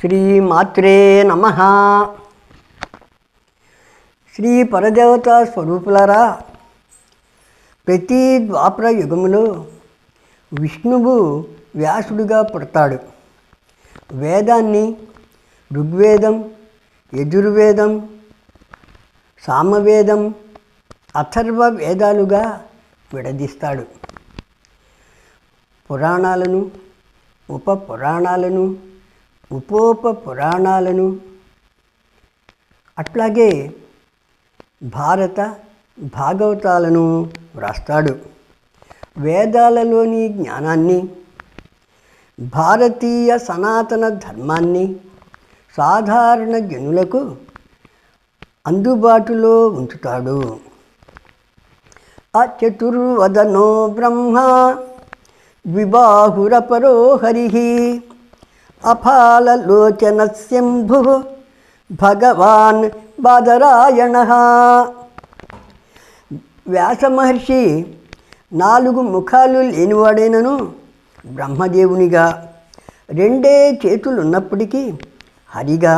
శ్రీమాత్రే నమః. శ్రీ పరదేవతా స్వరూపులారా, ప్రతి ద్వాపర యుగములో విష్ణువు వ్యాసుడిగా పుడతాడు. వేదాన్ని ఋగ్వేదం, యజుర్వేదం, సామవేదం, అథర్వ వేదాలుగా విడదీస్తాడు. పురాణాలను, ఉప పురాణాలను, ఉపోప పురాణాలను, అట్లాగే భారత భాగవతాలను వ్రాస్తాడు. వేదాలలోని జ్ఞానాన్ని, భారతీయ సనాతన ధర్మాన్ని సాధారణ జనులకు అందుబాటులో ఉంచుతాడు. అచతుర్వదనో బ్రహ్మ ద్విబాహురపరో హరిః అఫాలలోచన శంభు భగవాన్ బాదరాయణః. వ్యాసమహర్షి 4 ముఖాలు లేనివాడైనను బ్రహ్మదేవునిగా, 2 చేతులున్నప్పటికీ హరిగా,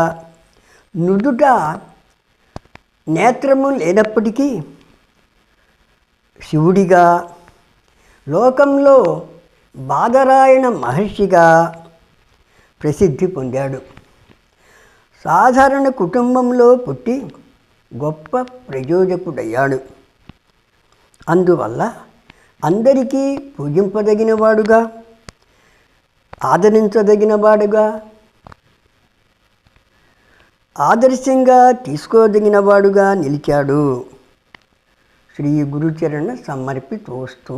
నుదుట నేత్రము లేనప్పటికీ శివుడిగా, లోకంలో బాదరాయణ మహర్షిగా ప్రసిద్ధి పొందాడు. సాధారణ కుటుంబంలో పుట్టి గొప్ప ప్రయోజకుడయ్యాడు. అందువల్ల అందరికీ పూజింపదగినవాడుగా, ఆదరించదగినవాడుగా, ఆదర్శంగా తీసుకోదగినవాడుగా నిలిచాడు. శ్రీ గురుచరణ సమర్పితోస్తు.